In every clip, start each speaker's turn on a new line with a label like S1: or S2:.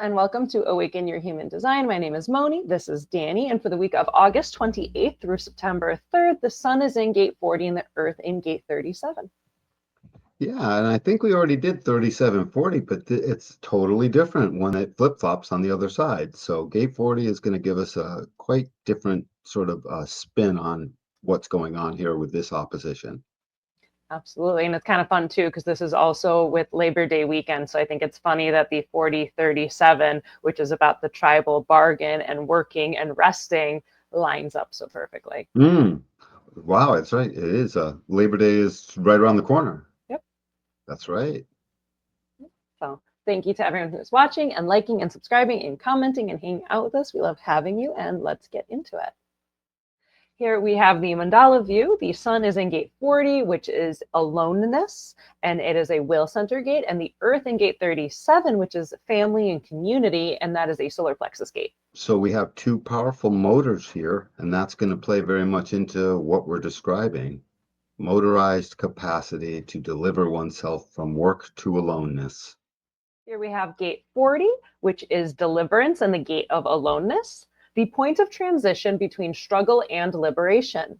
S1: and welcome to Awaken Your Human Design. My name is Moni. This is Danny. And for the week of August 28th through September 3rd, the sun is in gate 40 and the earth in gate 37.
S2: Yeah, and I think we already did 3740, but it's totally different when it flip-flops on the other side. So gate 40 is going to give us a quite different sort of spin on what's going on here with this opposition.
S1: Absolutely. And it's kind of fun too, because this is also with Labor Day weekend. So I think it's funny that the 4037, which is about the tribal bargain and working and resting, lines up so perfectly.
S2: Wow, that's right. It is. Labor Day is right around the corner.
S1: Yep.
S2: That's right.
S1: So thank you to everyone who's watching and liking and subscribing and commenting and hanging out with us. We love having you, and let's get into it. Here we have the mandala view. The sun is in gate 40, which is aloneness, and it is a will center gate, and the earth in gate 37, which is family and community, and that is a solar plexus gate.
S2: So we have two powerful motors here, and that's going to play very much into what we're describing. Motorized capacity to deliver oneself from work to aloneness.
S1: Here we have gate 40, which is deliverance and the gate of aloneness, the point of transition between struggle and liberation.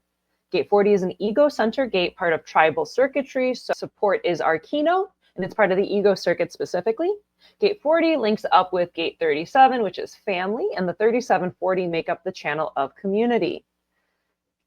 S1: Gate 40 is an ego center gate, part of tribal circuitry. So support is our keynote, and it's part of the ego circuit specifically. Gate 40 links up with gate 37, which is family, and the 3740 make up the channel of community.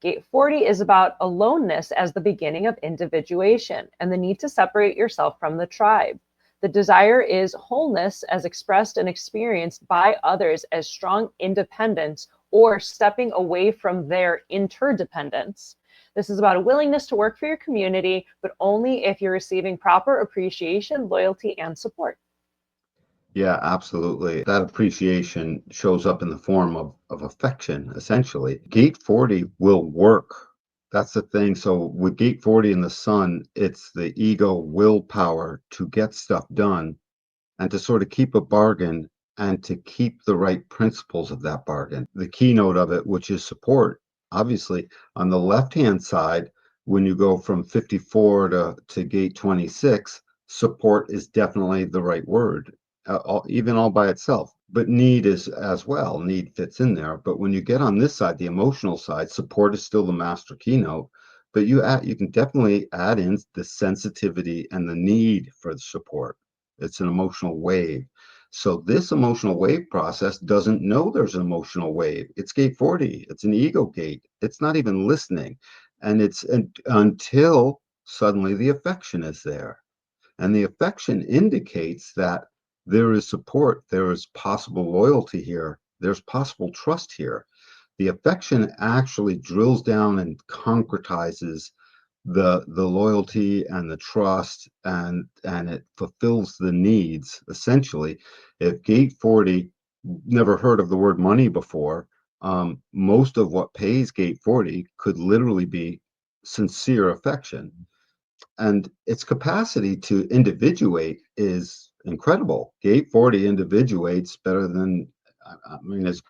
S1: Gate 40 is about aloneness as the beginning of individuation and the need to separate yourself from the tribe. The desire is wholeness as expressed and experienced by others as strong independence or stepping away from their interdependence. This is about a willingness to work for your community, but only if you're receiving proper appreciation, loyalty, and support.
S2: Yeah, absolutely. That appreciation shows up in the form of affection, essentially. Gate 40 will work. That's the thing. So with gate 40 in the sun, it's the ego willpower to get stuff done and to sort of keep a bargain and to keep the right principles of that bargain. The keynote of it, which is support, obviously, on the left-hand side, when you go from 54 to gate 26, support is definitely the right word, even all by itself. But need is as well. Need fits in there. But when you get on this side, the emotional side, support is still the master keynote. But you can definitely add in the sensitivity and the need for the support. It's an emotional wave. So this emotional wave process doesn't know there's an emotional wave. It's gate 40. It's an ego gate. It's not even listening. And it's until suddenly the affection is there. And the affection indicates that there is support, there is possible loyalty here, there's possible trust here. The affection actually drills down and concretizes the loyalty and the trust, and it fulfills the needs. Essentially, if gate 40 never heard of the word money before, most of what pays gate 40 could literally be sincere affection, and its capacity to individuate is incredible. Gate 40 individuates better than, I mean, as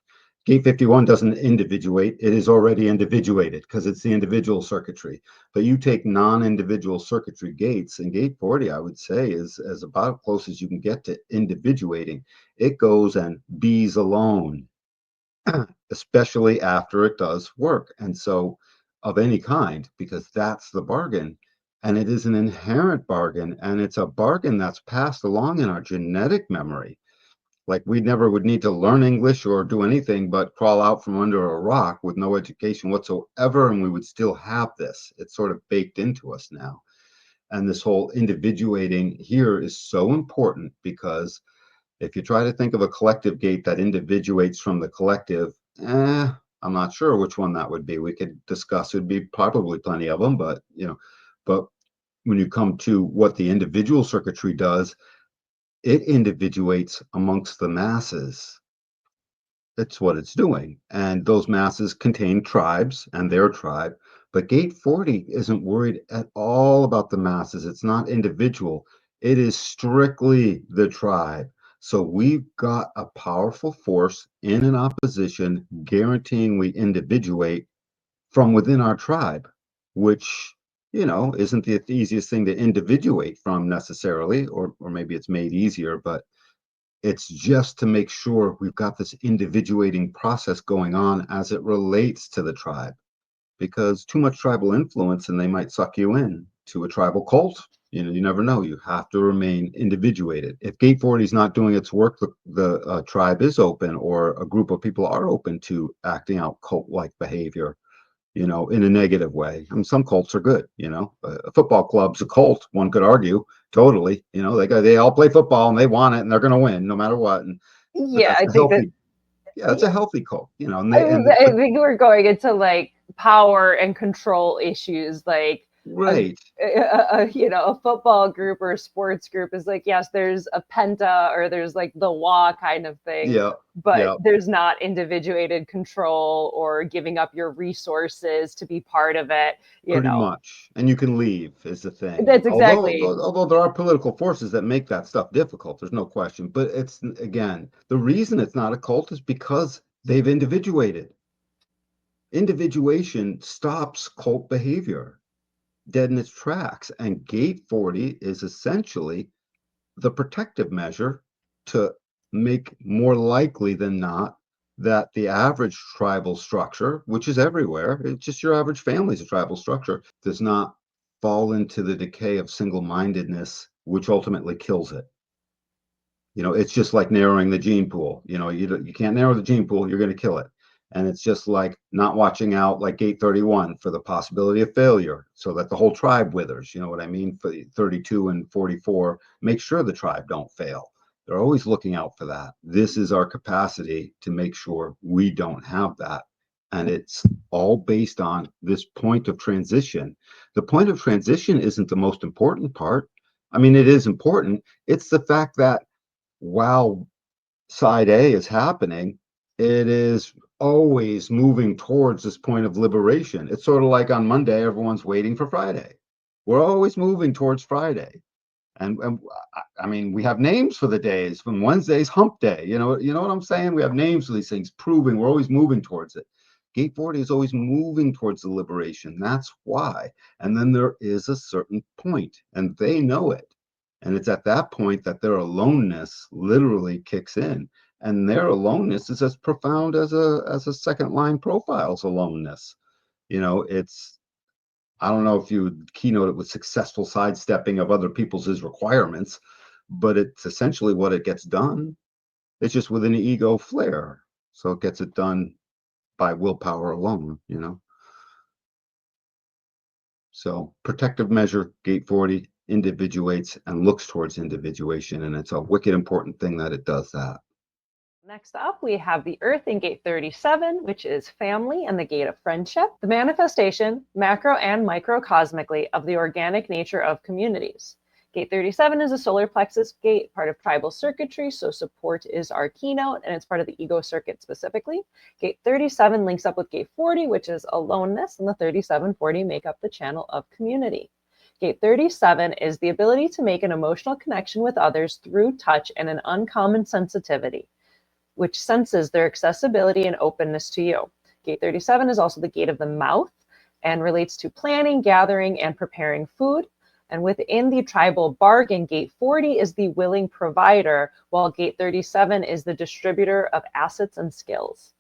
S2: Gate 51 doesn't individuate, it is already individuated because it's the individual circuitry. But you take non-individual circuitry gates, and gate 40, I would say, is as about close as you can get to individuating. It goes and bees alone, especially after it does work. And so, of any kind, because that's the bargain. And it is an inherent bargain, and it's a bargain that's passed along in our genetic memory. Like we never would need to learn English or do anything but crawl out from under a rock with no education whatsoever, and we would still have this. It's sort of baked into us now. And this whole individuating here is so important, because if you try to think of a collective gate that individuates from the collective, I'm not sure which one that would be. We could discuss. It'd be probably plenty of them, but but when you come to what the individual circuitry does, it individuates amongst the masses. It's what it's doing. And those masses contain tribes and their tribe. But gate 40 isn't worried at all about the masses. It's not individual. It is strictly the tribe. So we've got a powerful force in an opposition guaranteeing we individuate from within our tribe, which isn't the easiest thing to individuate from necessarily, or maybe it's made easier, but It's just to make sure we've got this individuating process going on as it relates to the tribe, because too much tribal influence and they might suck you in to a tribal cult. You never know. You have to remain individuated. If Gate 40 is not doing its work, the tribe is open, or a group of people are open to acting out cult-like behavior, in a negative way. I mean, some cults are good, a football club's a cult, one could argue, totally. They all play football and they want it and they're going to win no matter what. But
S1: Yeah,
S2: that's
S1: I
S2: a
S1: think that.
S2: healthy, yeah, it's a healthy cult,
S1: I think we're going into like power and control issues, like
S2: right.
S1: a football group or a sports group is like, yes, there's a penta or there's like the wah kind of thing,
S2: Yeah.
S1: but
S2: Yeah.
S1: there's not individuated control or giving up your resources to be part of it.
S2: Pretty much. And you can leave is the thing.
S1: That's exactly.
S2: Although there are political forces that make that stuff difficult, there's no question. But it's, again, the reason it's not a cult is because they've individuated. Individuation stops cult behavior dead in its tracks. And Gate 40 is essentially the protective measure to make more likely than not that the average tribal structure, which is everywhere, it's just your average family's a tribal structure, does not fall into the decay of single-mindedness, which ultimately kills it. It's just like narrowing the gene pool. You can't narrow the gene pool, you're going to kill it. And it's just like not watching out, like Gate 31, for the possibility of failure so that the whole tribe withers. You know what I mean? For 32 and 44, make sure the tribe don't fail. They're always looking out for that. This is our capacity to make sure we don't have that. And it's all based on this point of transition. The point of transition isn't the most important part. I mean, it is important. It's the fact that while side A is happening, it is always moving towards this point of liberation. It's sort of like on Monday, everyone's waiting for Friday. We're always moving towards Friday. And I mean, we have names for the days. From Wednesday's hump day. You know what I'm saying? We have names for these things, proving we're always moving towards it. Gate 40 is always moving towards the liberation. That's why. And then there is a certain point, and they know it. And it's at that point that their aloneness literally kicks in. And their aloneness is as profound as a second line profile's aloneness. It's, I don't know if you would keynote it with successful sidestepping of other people's requirements, but it's essentially what it gets done. It's just with an ego flair. So it gets it done by willpower alone. So protective measure, Gate 40, individuates and looks towards individuation. And it's a wicked important thing that it does that.
S1: Next up, we have the Earth in Gate 37, which is family and the gate of friendship, the manifestation, macro and microcosmically, of the organic nature of communities. Gate 37 is a solar plexus gate, part of tribal circuitry, so support is our keynote, and it's part of the ego circuit specifically. Gate 37 links up with Gate 40, which is aloneness, and the 3740 make up the channel of community. Gate 37 is the ability to make an emotional connection with others through touch and an uncommon sensitivity, which senses their accessibility and openness to you. Gate 37 is also the gate of the mouth and relates to planning, gathering, and preparing food. And within the tribal bargain, Gate 40 is the willing provider, while Gate 37 is the distributor of assets and skills.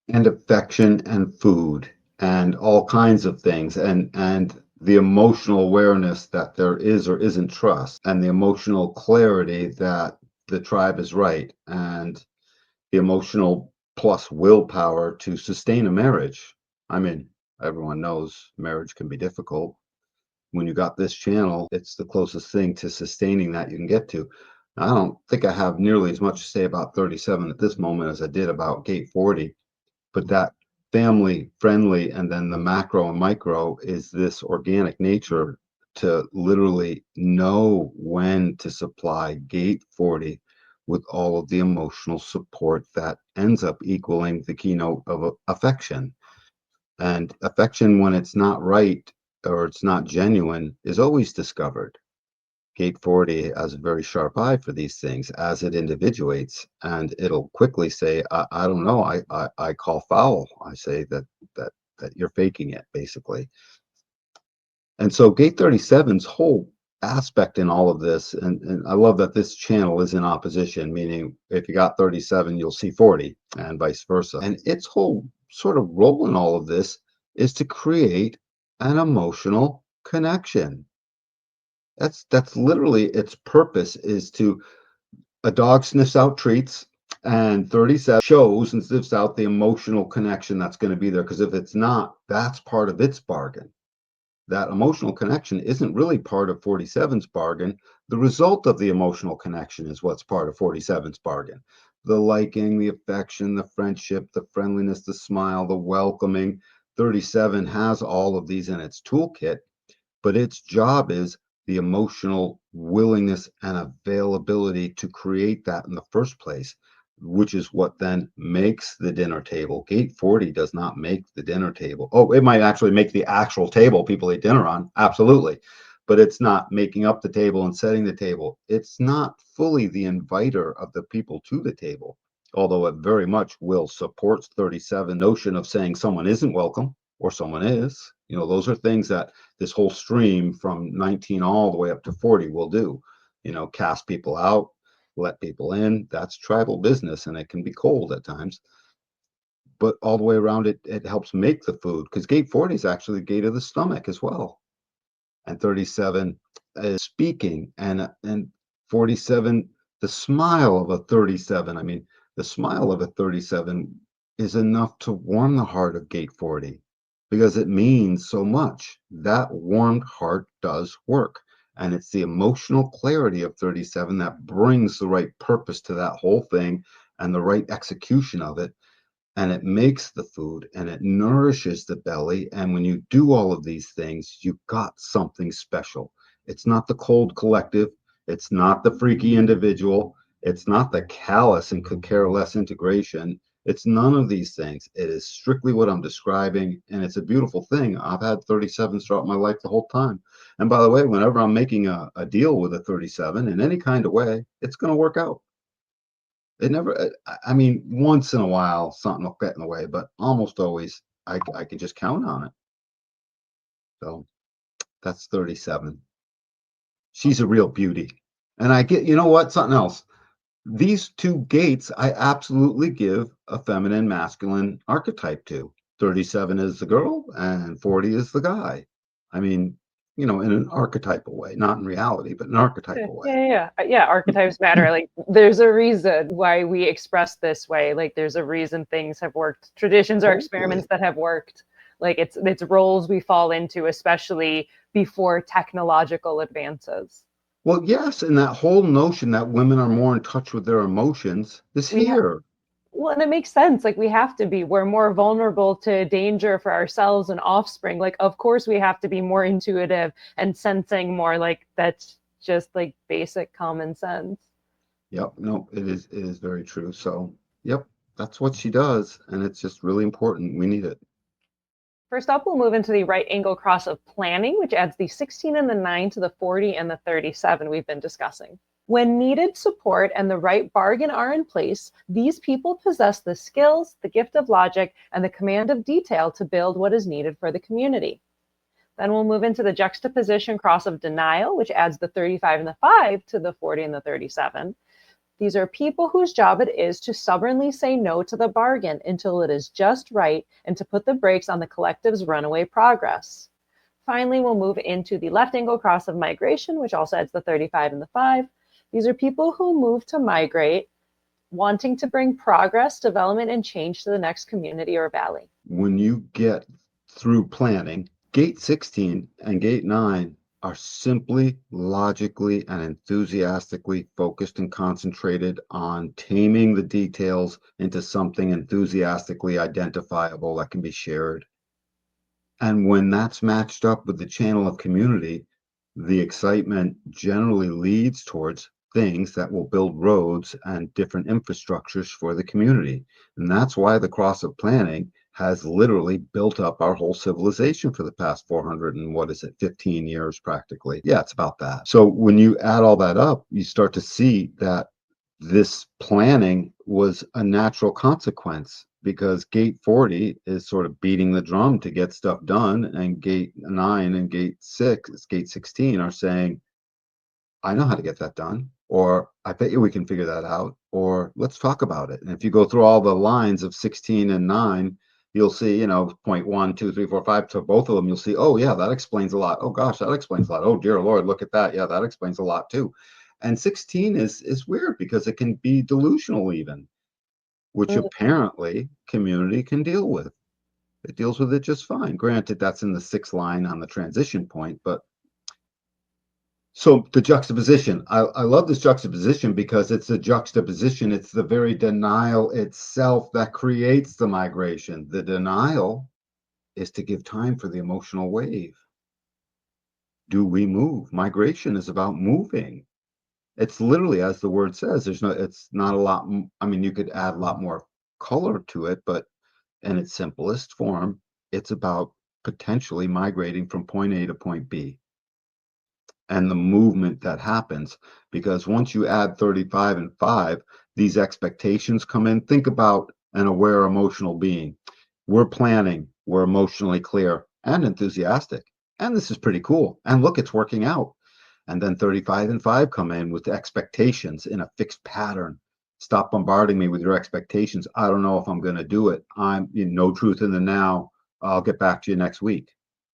S2: And affection and food and all kinds of things. And the emotional awareness that there is or isn't trust, and the emotional clarity that the tribe is right, and the emotional plus willpower to sustain a marriage. I mean, everyone knows marriage can be difficult. When you got this channel, it's the closest thing to sustaining that you can get to. I don't think I have nearly as much to say about 37 at this moment as I did about Gate 40, but that family friendly and then the macro and micro is this organic nature to literally know when to supply Gate 40 with all of the emotional support that ends up equaling the keynote of affection. And affection, when it's not right or it's not genuine, is always discovered. Gate 40 has a very sharp eye for these things as it individuates, and it'll quickly say, I don't know, I call foul. I say that you're faking it, basically. And so Gate 37's whole aspect in all of this, and I love that this channel is in opposition, meaning if you got 37, you'll see 40 and vice versa. And its whole sort of role in all of this is to create an emotional connection. That's literally its purpose, is to, a dog sniffs out treats, and 37 shows and sniffs out the emotional connection that's going to be there, because if it's not, that's part of its bargain. That emotional connection isn't really part of 47's bargain. The result of the emotional connection is what's part of 47's bargain. The liking, the affection, the friendship, the friendliness, the smile, the welcoming. 37 has all of these in its toolkit, but its job is the emotional willingness and availability to create that in the first place, which is what then makes the dinner table. Gate 40 does not make the dinner table. Oh, it might actually make the actual table people eat dinner on, absolutely, but it's not making up the table and setting the table. It's not fully the inviter of the people to the table, although it very much will support 37 notion of saying someone isn't welcome or someone is. You know, those are things that this whole stream from 19 all the way up to 40 will do. You know, cast people out, let people in. That's tribal business, and it can be cold at times. But all the way around, it helps make the food, because gate 40 is actually the gate of the stomach as well. And 37 is speaking, and 47, the smile of a 37. I mean, the smile of a 37 is enough to warm the heart of gate 40, because it means so much. That warmed heart does work. And it's the emotional clarity of 37 that brings the right purpose to that whole thing and the right execution of it. And it makes the food and it nourishes the belly. And when you do all of these things, you got something special. It's not the cold collective. It's not the freaky individual. It's not the callous and could care less integration. It's none of these things. It is strictly what I'm describing. And it's a beautiful thing. I've had 37s throughout my life the whole time. And by the way, whenever I'm making a deal with a 37 in any kind of way, it's going to work out. It never, I mean, once in a while, something will get in the way, but almost always I can just count on it. So that's 37. She's a real beauty. And I get, you know what, something else. These two gates, I absolutely give a feminine masculine archetype to. 37 is the girl and 40 is the guy. I mean, you know, in an archetypal way, not in reality, but an archetypal way.
S1: Yeah, archetypes matter. Like, there's a reason why we express this way. Like, there's a reason things have worked. Traditions or experiments that have worked. Like, it's roles we fall into, especially before technological advances.
S2: Well, yes, and that whole notion that women are more in touch with their emotions is here.
S1: Well, and it makes sense. Like, we have to be. We're more vulnerable to danger for ourselves and offspring. Like, of course, we have to be more intuitive and sensing more. Like, that's just like basic common sense.
S2: Yep, no, it is very true. So, yep, that's what she does, and it's just really important. We need it.
S1: First up, we'll move into the right angle cross of planning, which adds the 16 and the 9 to the 40 and the 37 we've been discussing. When needed support and the right bargain are in place, these people possess the skills, the gift of logic, and the command of detail to build what is needed for the community. Then we'll move into the juxtaposition cross of denial, which adds the 35 and the 5 to the 40 and the 37. These are people whose job it is to stubbornly say no to the bargain until it is just right and to put the brakes on the collective's runaway progress. Finally, we'll move into the left angle cross of migration, which also adds the 35 and the 5. These are people who move to migrate, wanting to bring progress, development, and change to the next community or valley.
S2: When you get through planning, gate 16 and gate 9 are simply logically and enthusiastically focused and concentrated on taming the details into something enthusiastically identifiable that can be shared. And when that's matched up with the channel of community, the excitement generally leads towards things that will build roads and different infrastructures for the community. And that's why the cross of planning has literally built up our whole civilization for the past 400 and what is it, 15 years practically. Yeah, it's about that. So when you add all that up, you start to see that this planning was a natural consequence, because gate 40 is sort of beating the drum to get stuff done, and gate 9 and gate 16 are saying, I know how to get that done, or I bet you we can figure that out, or let's talk about it. And if you go through all the lines of 16 and 9, you'll see, you know, point 1, 2, 3, 4, 5 to both of them, you'll see, oh yeah, that explains a lot. Oh gosh, that explains a lot. Oh dear Lord, look at that. Yeah, that explains a lot too. And 16 is weird because it can be delusional even, which
S1: Mm.
S2: apparently community can deal with. It deals with it just fine. Granted, that's in the 6th line on the transition point, but so the juxtaposition, I love this juxtaposition because it's a juxtaposition. It's the very denial itself that creates the migration. The denial is to give time for the emotional wave. Do we move? Migration is about moving. It's literally, as the word says, it's not a lot. I mean, you could add a lot more color to it, but in its simplest form, it's about potentially migrating from point A to point B. And the movement that happens, because once you add 35 and 5, these expectations come in. Think about an aware emotional being. We're planning, we're emotionally clear and enthusiastic, and this is pretty cool, and look, it's working out. And then 35 and 5 come in with expectations in a fixed pattern. Stop bombarding me with your expectations. I don't know if I'm going to do it. I'm no truth in the now. I'll get back to you next week.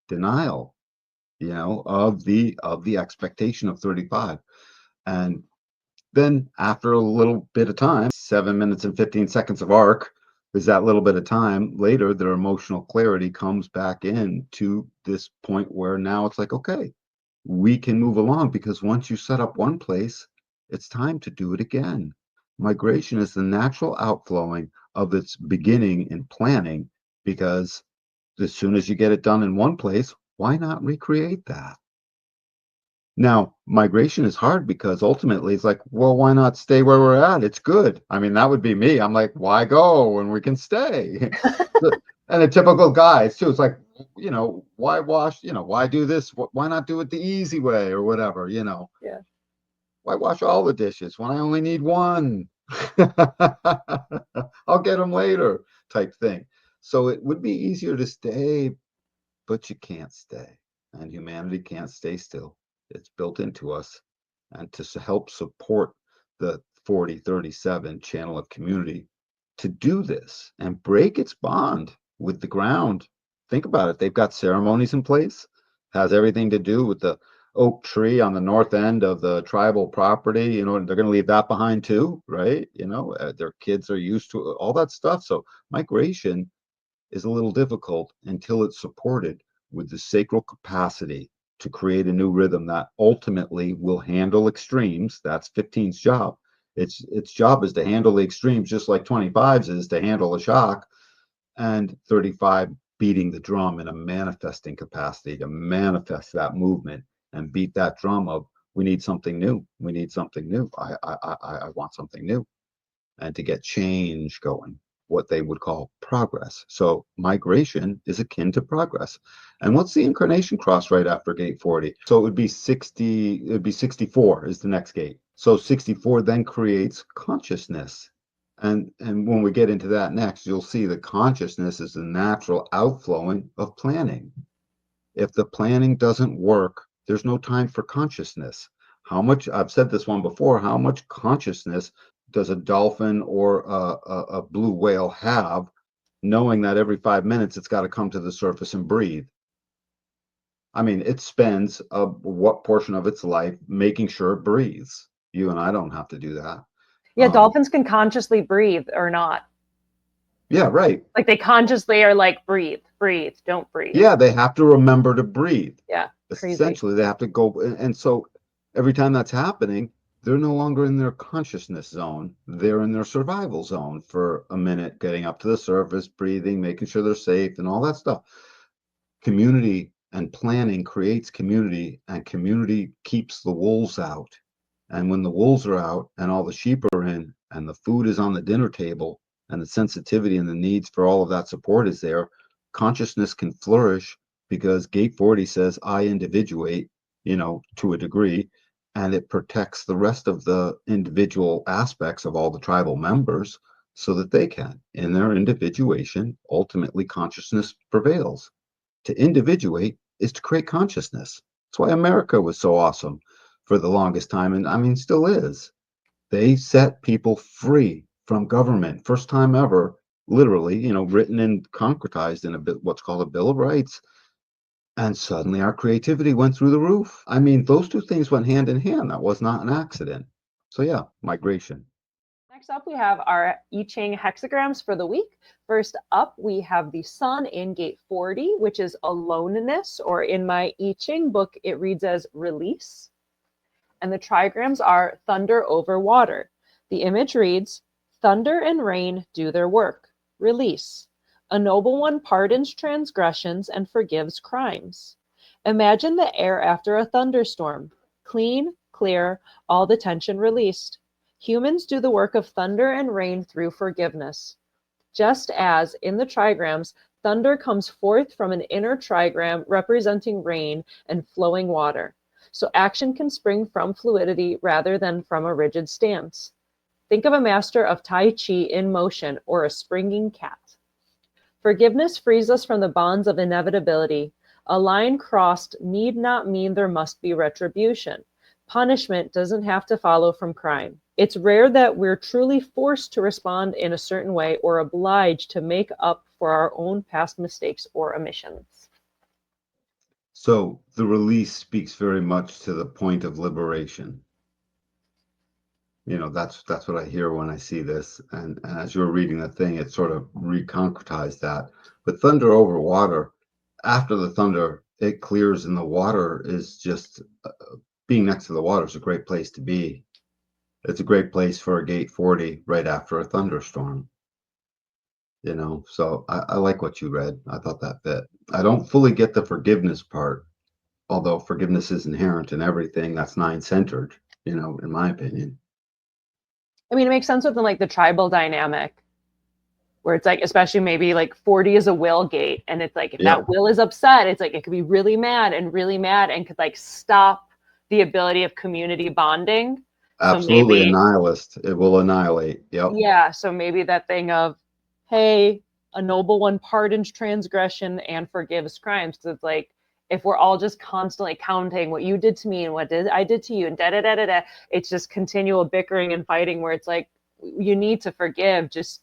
S2: Denial, of the expectation of 35. And then after a little bit of time, 7 minutes and 15 seconds of arc is that little bit of time later, their emotional clarity comes back in to this point where now it's like, okay, we can move along, because once you set up one place, it's time to do it again. Migration is the natural outflowing of its beginning in planning, because as soon as you get it done in one place, why not recreate that? Now, migration is hard because ultimately it's like, well, why not stay where we're at? It's good. I mean, that would be me. I'm like, why go when we can stay? And the typical guys too. It's like, why wash? Why do this? Why not do it the easy way or whatever?
S1: Yeah.
S2: Why wash all the dishes when I only need one? I'll get them later, type thing. So it would be easier to stay, but you can't stay, and humanity can't stay still. It's built into us. And to help support the 4037 channel of community to do this and break its bond with the ground. Think about it. They've got ceremonies in place, has everything to do with the oak tree on the north end of the tribal property. They're going to leave that behind too, right? Their kids are used to all that stuff. So migration is a little difficult until it's supported with the sacral capacity to create a new rhythm that ultimately will handle extremes. That's 15's job. Its job is to handle the extremes, just like 25's is to handle the shock, and 35 beating the drum in a manifesting capacity to manifest that movement and beat that drum of, we need something new. We need something new. I want something new, and to get change going, what they would call progress. So migration is akin to progress. And what's the incarnation cross right after gate 40? So it would be 64 is the next gate. So 64 then creates consciousness. And when we get into that next, you'll see that consciousness is the natural outflowing of planning. If the planning doesn't work, there's no time for consciousness. I've said this one before, how much consciousness does a dolphin or a blue whale have, knowing that every 5 minutes it's got to come to the surface and breathe? I mean, it spends what portion of its life making sure it breathes. You and I don't have to do that.
S1: Yeah, dolphins can consciously breathe or not.
S2: Yeah, right.
S1: Like they consciously are like, breathe, breathe, don't breathe.
S2: Yeah, they have to remember to breathe.
S1: Yeah, crazy.
S2: Essentially, they have to go. And so every time that's happening, they're no longer in their consciousness zone. They're in their survival zone for a minute, getting up to the surface, breathing, making sure they're safe, and all that stuff. Community and planning creates community, and community keeps the wolves out. And when the wolves are out and all the sheep are in and the food is on the dinner table and the sensitivity and the needs for all of that support is there, consciousness can flourish, because gate 40 says I individuate, to a degree, and it protects the rest of the individual aspects of all the tribal members so that they can. In their individuation, ultimately consciousness prevails. To individuate is to create consciousness. That's why America was so awesome for the longest time, and I mean, still is. They set people free from government. First time ever, literally, written and concretized in a bit, what's called a Bill of Rights. And suddenly our creativity went through the roof. I mean, those two things went hand in hand. That was not an accident. So yeah, migration.
S1: Next up, we have our I Ching hexagrams for the week. First up, we have the sun in gate 40, which is aloneness, or in my I Ching book, it reads as release. And the trigrams are thunder over water. The image reads, thunder and rain do their work. Release. A noble one pardons transgressions and forgives crimes. Imagine the air after a thunderstorm. Clean, clear, all the tension released. Humans do the work of thunder and rain through forgiveness. Just as, in the trigrams, thunder comes forth from an inner trigram representing rain and flowing water. So action can spring from fluidity rather than from a rigid stance. Think of a master of Tai Chi in motion or a springing cat. Forgiveness frees us from the bonds of inevitability. A line crossed need not mean there must be retribution. Punishment doesn't have to follow from crime. It's rare that we're truly forced to respond in a certain way or obliged to make up for our own past mistakes or omissions.
S2: So the release speaks very much to the point of liberation. That's what I hear when I see this. And as you were reading the thing, it sort of reconcretized that. But thunder over water, after the thunder, it clears and the water is just being next to the water is a great place to be. It's a great place for a gate 40 right after a thunderstorm. So I like what you read. I thought that fit. I don't fully get the forgiveness part, although forgiveness is inherent in everything. That's nine-centered, in my opinion.
S1: I mean, it makes sense within like the tribal dynamic where it's like, especially maybe like 40 is a will gate. And it's like, if that will is upset, it's like, it could be really mad and could like stop the ability of community bonding.
S2: Absolutely. So maybe, a nihilist. It will annihilate. Yep.
S1: Yeah. So maybe that thing of, hey, a noble one pardons transgression and forgives crimes. So it's like, if we're all just constantly counting what you did to me and what I did to you and da-da-da-da-da, it's just continual bickering and fighting where it's like, you need to forgive, just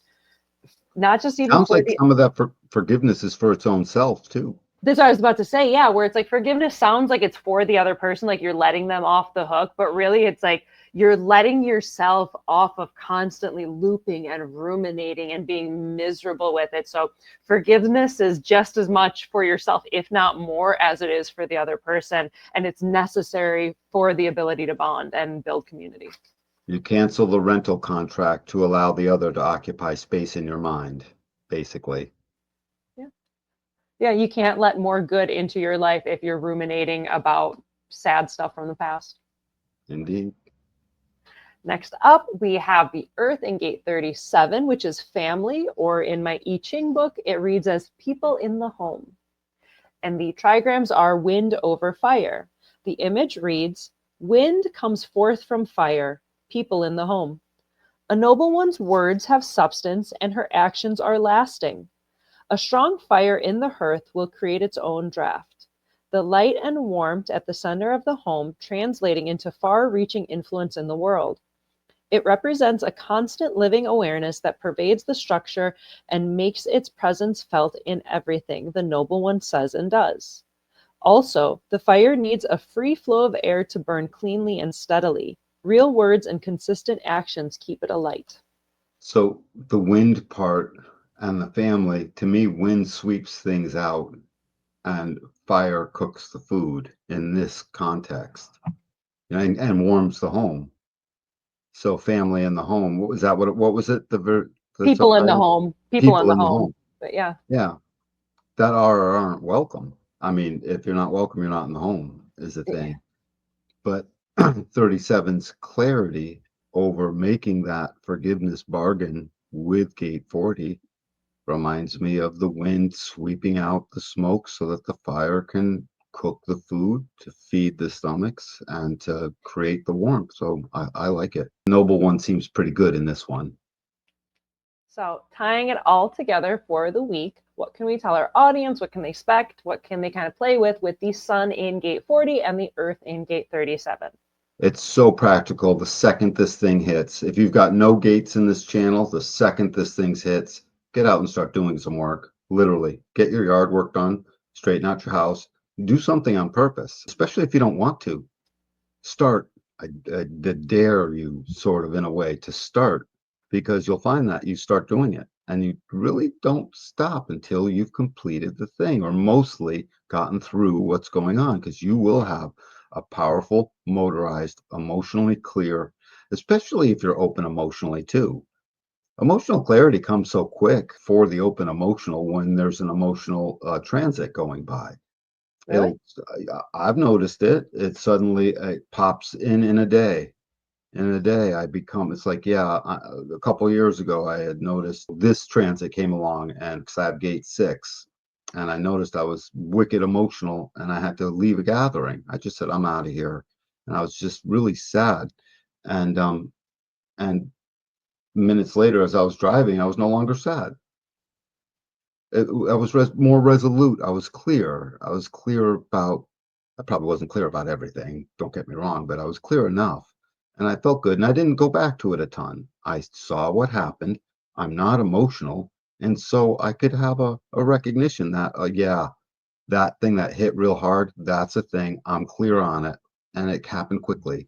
S1: not just even
S2: sounds like some of that forgiveness is for its own self too.
S1: That's what I was about to say. Yeah. Where it's like forgiveness sounds like it's for the other person, like you're letting them off the hook, but really it's like you're letting yourself off of constantly looping and ruminating and being miserable with it. So forgiveness is just as much for yourself, if not more, as it is for the other person. And it's necessary for the ability to bond and build community.
S2: You cancel the rental contract to allow the other to occupy space in your mind, basically.
S1: Yeah, you can't let more good into your life if you're ruminating about sad stuff from the past.
S2: Indeed.
S1: Next up, we have the Earth in gate 37, which is family, or in my I Ching book, it reads as people in the home. And the trigrams are wind over fire. The image reads, wind comes forth from fire, people in the home. A noble one's words have substance and her actions are lasting. A strong fire in the hearth will create its own draft. The light and warmth at the center of the home translating into far-reaching influence in the world. It represents a constant living awareness that pervades the structure and makes its presence felt in everything the noble one says and does. Also, the fire needs a free flow of air to burn cleanly and steadily. Real words and consistent actions keep it alight.
S2: So the wind part and the family, to me, wind sweeps things out and fire cooks the food in this context, and warms the home. So family in the home. What was that? What was it? The
S1: people in the home. People in the home. But yeah.
S2: Yeah. That are or aren't welcome. I mean, if you're not welcome, you're not in the home is the thing. Yeah. But 37's clarity over making that forgiveness bargain with gate 40 reminds me of the wind sweeping out the smoke so that the fire can cook the food to feed the stomachs and to create the warmth. So I like it. Noble one seems pretty good in this one.
S1: So tying it all together for the week, what can we tell our audience? What can they expect? What can they kind of play with the sun in gate 40 and the earth in gate 37?
S2: It's so practical. The second this thing hits, if you've got no gates in this channel, the second this thing hits, get out and start doing some work. Literally, get your yard work done, straighten out your house, do something on purpose, especially if you don't want to. Start. I dare you, sort of, in a way, to start, because you'll find that you start doing it and you really don't stop until you've completed the thing or mostly gotten through what's going on, because you will have a powerful, motorized, emotionally clear, especially if you're open emotionally too. Emotional clarity comes so quick for the open emotional when there's an emotional transit going by.
S1: Really?
S2: It'll, I've noticed it. It suddenly pops in a day. In a day, I become, it's like, yeah, a couple of years ago, I had noticed this transit came along, and because I have gate 6, and I noticed I was wicked emotional and I had to leave a gathering. I just said, I'm out of here. And I was just really sad. And minutes later, as I was driving, I was no longer sad. I was more resolute. I was clear. I was clear about, I probably wasn't clear about everything, don't get me wrong, but I was clear enough. And I felt good. And I didn't go back to it a ton. I saw what happened. I'm not emotional. And so I could have a recognition that, yeah, that thing that hit real hard, that's a thing. I'm clear on it. And it happened quickly.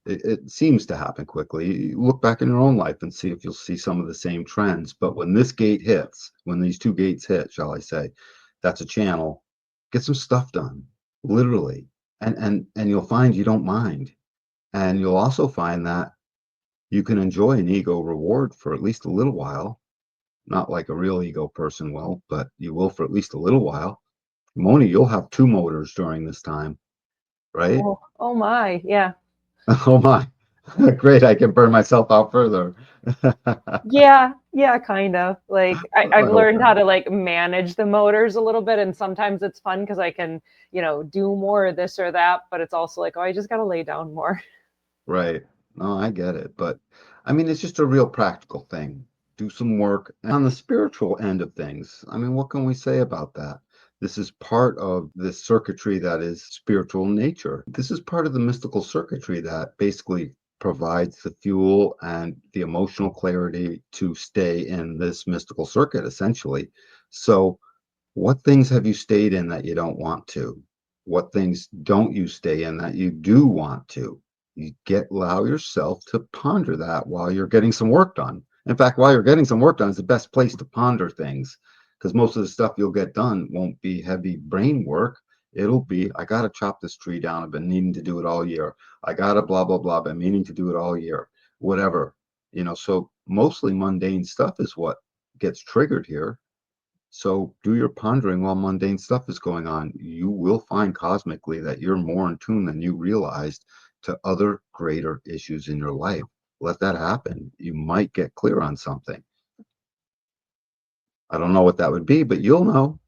S2: It seems to happen quickly. You look back in your own life and see if you'll see some of the same trends. But when this gate hits, when these two gates hit, shall I say, that's a channel. Get some stuff done, literally, and you'll find you don't mind, and you'll also find that you can enjoy an ego reward for at least a little while. Not like a real ego person will, but you will for at least a little while. Moni, you'll have two motors during this time, right?
S1: Oh, oh my, yeah.
S2: Oh my. Great, I can burn myself out further.
S1: Yeah, kind of. Like
S2: I
S1: I've
S2: hope
S1: learned how
S2: not.
S1: to like manage the motors a little bit, and sometimes it's fun because I can, do more of this or that, but it's also like, oh, I just gotta lay down more.
S2: Right. No, I get it. But I mean, it's just a real practical thing. Do some work. And on the spiritual end of things, I mean, what can we say about that? This is part of this circuitry that is spiritual in nature. This is part of the mystical circuitry that basically provides the fuel and the emotional clarity to stay in this mystical circuit, essentially. So, what things have you stayed in that you don't want to? What things don't you stay in that you do want to? Allow yourself to ponder that while you're getting some work done. In fact, while you're getting some work done is the best place to ponder things, because most of the stuff you'll get done won't be heavy brain work. It'll be, I got to chop this tree down. I've been needing to do it all year. I got to blah, blah, blah. I've been meaning to do it all year. Whatever. So mostly mundane stuff is what gets triggered here. So do your pondering while mundane stuff is going on. You will find cosmically that you're more in tune than you realized to other greater issues in your life. Let that happen. You might get clear on something. I don't know what that would be, but you'll know.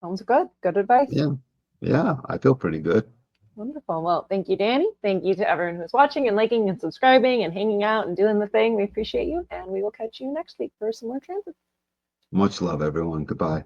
S1: Sounds good. Good advice.
S2: Yeah. Yeah. I feel pretty good.
S1: Wonderful. Well, thank you, Danny. Thank you to everyone who's watching and liking and subscribing and hanging out and doing the thing. We appreciate you, and we will catch you next week for some more transits.
S2: Much love, everyone. Goodbye.